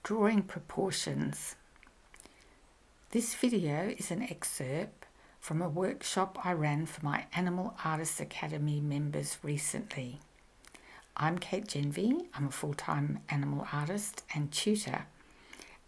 Drawing proportions. This video is an excerpt from a workshop I ran for my Animal Artists Academy members recently. I'm Kate Genvey. I'm a full-time animal artist and tutor,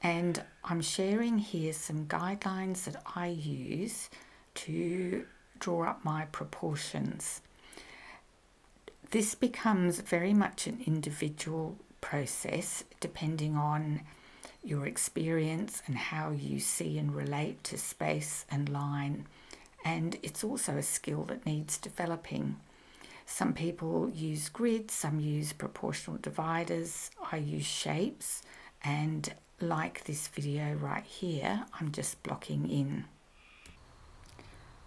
and I'm sharing here some guidelines that I use to draw up my proportions. This becomes very much an individual process depending on your experience and how you see and relate to space and line, and it's also a skill that needs developing. Some people use grids, some use proportional dividers. I use shapes, and like this video right here, I'm just blocking in.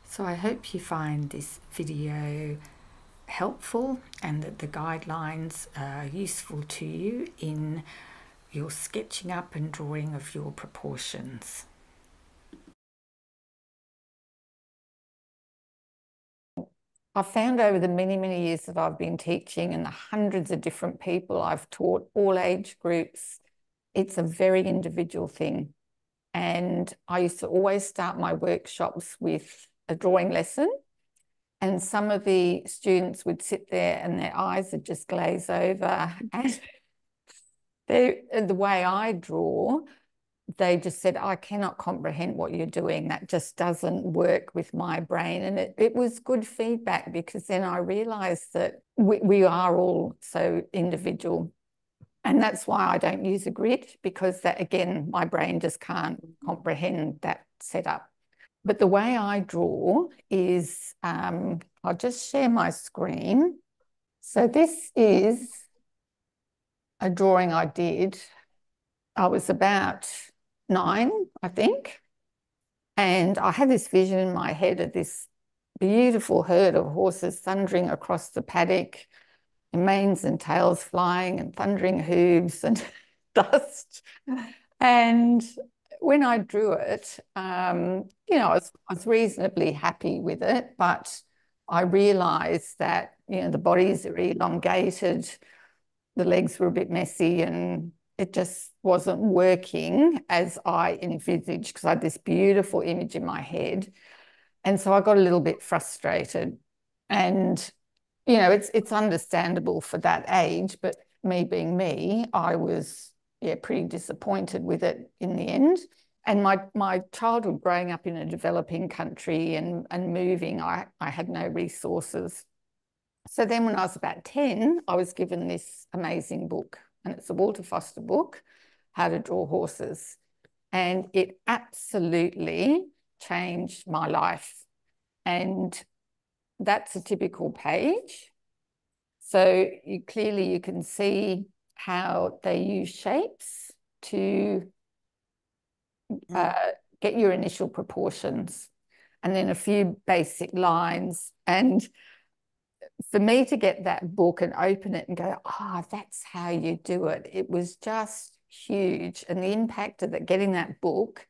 So I hope you find this video helpful and that the guidelines are useful to you in your sketching up and drawing of your proportions. I've found over the many years that I've been teaching and the hundreds of different people I've taught, all age groups, it's a very individual thing. And I used to always start my workshops with a drawing lesson. And some of the students would sit there and their eyes would just glaze over. And the way I draw, they just said, I cannot comprehend what you're doing. That just doesn't work with my brain. And it was good feedback, because then I realized that we are all so individual. And that's why I don't use a grid, because that, again, my brain just can't comprehend that setup. But the way I draw is, I'll just share my screen. So this is a drawing I did. I was about 9, I think. And I had this vision in my head of this beautiful herd of horses thundering across the paddock, and manes and tails flying and thundering hooves and dust. And when I drew it, I was reasonably happy with it, but I realised that, the bodies are elongated, the legs were a bit messy, and it just wasn't working as I envisaged, because I had this beautiful image in my head. And so I got a little bit frustrated. And, it's understandable for that age, but me being me, I was pretty disappointed with it in the end. And my childhood growing up in a developing country and moving, I had no resources. So then when I was about 10, I was given this amazing book, and it's a Walter Foster book, How to Draw Horses. And it absolutely changed my life. And that's a typical page. So you can see how they use shapes to get your initial proportions, and then a few basic lines. And for me to get that book and open it and go, that's how you do it, it was just huge. And the impact of getting that book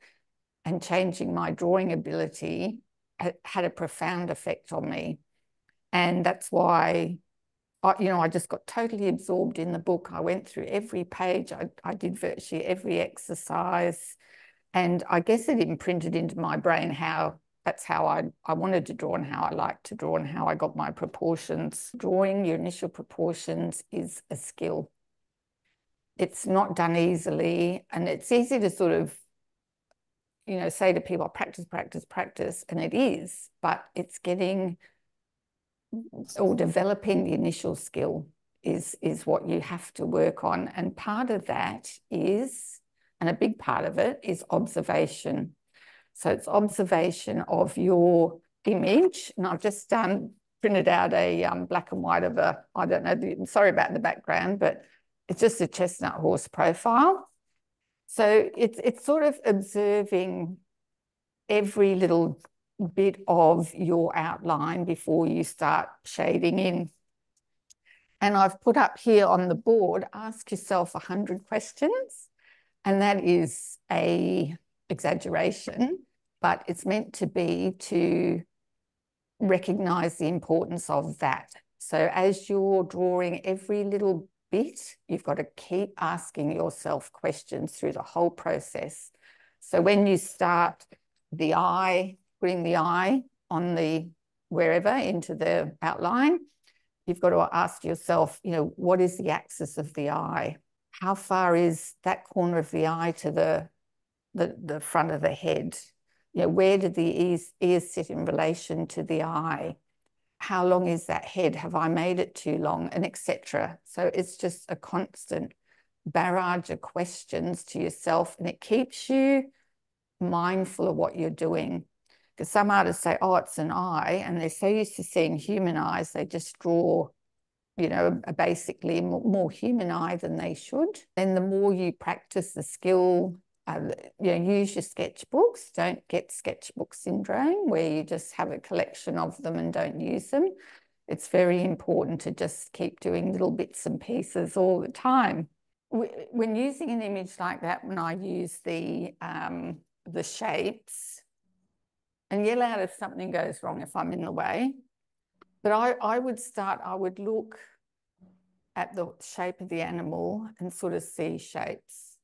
and changing my drawing ability had a profound effect on me. And that's why I just got totally absorbed in the book. I went through every page. I did virtually every exercise. And I guess it imprinted into my brain that's how I wanted to draw and how I liked to draw and how I got my proportions. Drawing your initial proportions is a skill. It's not done easily, and it's easy to sort of, say to people, practice, and it is, but it's getting or developing the initial skill is what you have to work on. And part of that is, and a big part of it, is observation. So it's observation of your image. And I've just printed out a black and white of I don't know, sorry about the background, but it's just a chestnut horse profile. So it's sort of observing every little bit of your outline before you start shading in. And I've put up here on the board, ask yourself 100 questions. And that is an exaggeration, but it's meant to be to recognize the importance of that. So as you're drawing every little bit. You've got to keep asking yourself questions through the whole process. So when you start the eye, putting the eye on the wherever into the outline, you've got to ask yourself, you know, what is the axis of the eye? How far is that corner of the eye to the front of the head? You know, where do the ears sit in relation to the eye? How long is that head? Have I made it too long? And etc. So it's just a constant barrage of questions to yourself, and it keeps you mindful of what you're doing. Because some artists say, oh, it's an eye, and they're so used to seeing human eyes, they just draw, you know, basically more human eye than they should. And the more you practice the skill, you know, use your sketchbooks. Don't get sketchbook syndrome where you just have a collection of them and don't use them. It's very important to just keep doing little bits and pieces all the time. When using an image like that, when I use the shapes, and yell out if something goes wrong if I'm in the way, but I would look at the shape of the animal and sort of see shapes.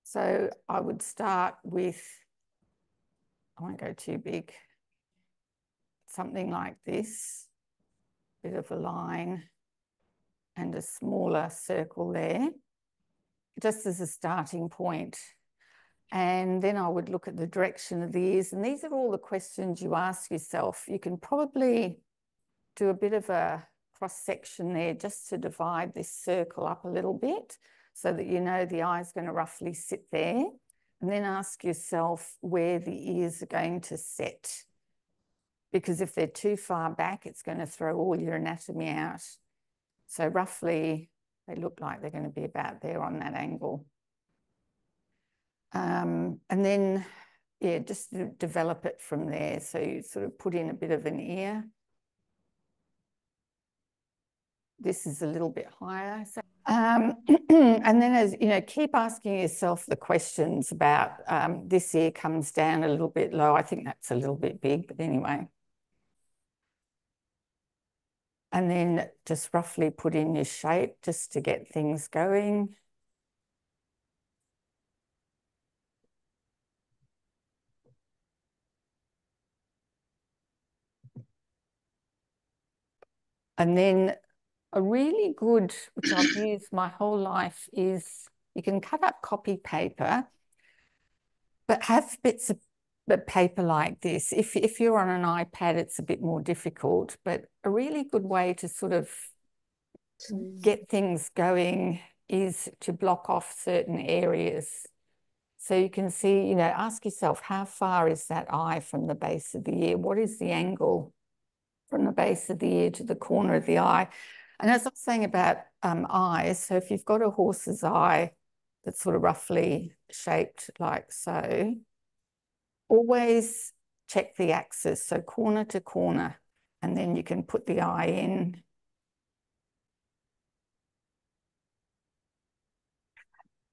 So I would start with, I won't go too big, something like this, bit of a line and a smaller circle there, just as a starting point. And then I would look at the direction of the ears. And these are all the questions you ask yourself. You can probably do a bit of a cross-section there just to divide this circle up a little bit so that you know the eye's going to roughly sit there. And then ask yourself where the ears are going to sit. Because if they're too far back, it's going to throw all your anatomy out. So roughly, they look like they're going to be about there on that angle. And then, yeah, just develop it from there. So you sort of put in a bit of an ear. This is a little bit higher. So, and then, as you know, keep asking yourself the questions about this ear comes down a little bit low. I think that's a little bit big, but anyway. And then just roughly put in your shape just to get things going. And then a really good, which I've used my whole life, is you can cut up copy paper, but have bits of paper like this. If you're on an iPad, it's a bit more difficult, but a really good way to sort of get things going is to block off certain areas. So you can see, you know, ask yourself, how far is that eye from the base of the ear? What is the angle from the base of the ear to the corner of the eye? And as I was saying about eyes, so if you've got a horse's eye that's sort of roughly shaped like so, always check the axis, so corner to corner, and then you can put the eye in.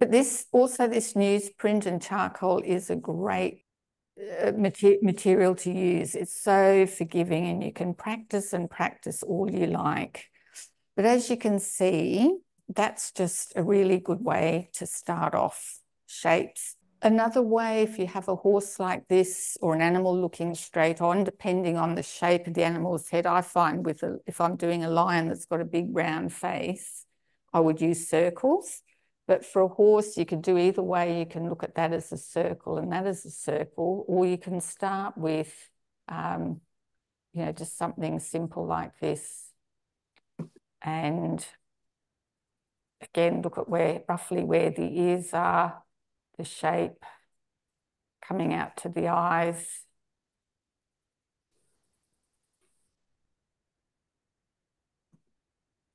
But this newsprint and charcoal is a great material to use. It's so forgiving, and you can practice and practice all you like. But as you can see, that's just a really good way to start off shapes. Another way, if you have a horse like this or an animal looking straight on, depending on the shape of the animal's head, I find if I'm doing a lion that's got a big round face, I would use circles. But for a horse, you could do either way. You can look at that as a circle and that as a circle, or you can start with, you know, just something simple like this. And again, look at roughly where the ears are, the shape coming out to the eyes.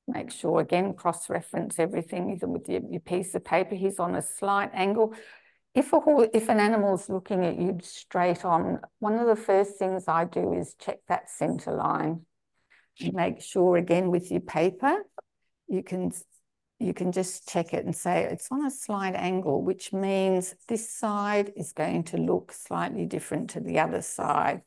Make sure, again, cross-reference everything, either with your piece of paper. He's on a slight angle. If an animal's looking at you straight on, one of the first things I do is check that center line. Make sure, again, with your paper, you can just check it and say it's on a slight angle, which means this side is going to look slightly different to the other side.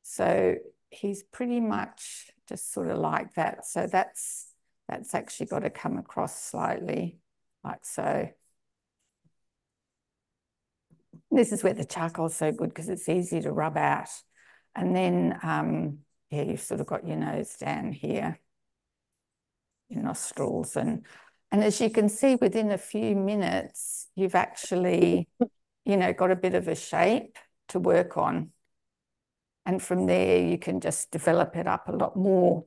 So he's pretty much just sort of like that. So that's That's actually got to come across slightly like so. This is where the charcoal's so good because it's easy to rub out. And then, yeah, you've sort of got your nose down here, your nostrils. And as you can see, within a few minutes, you've actually, you know, got a bit of a shape to work on. And from there, you can just develop it up a lot more.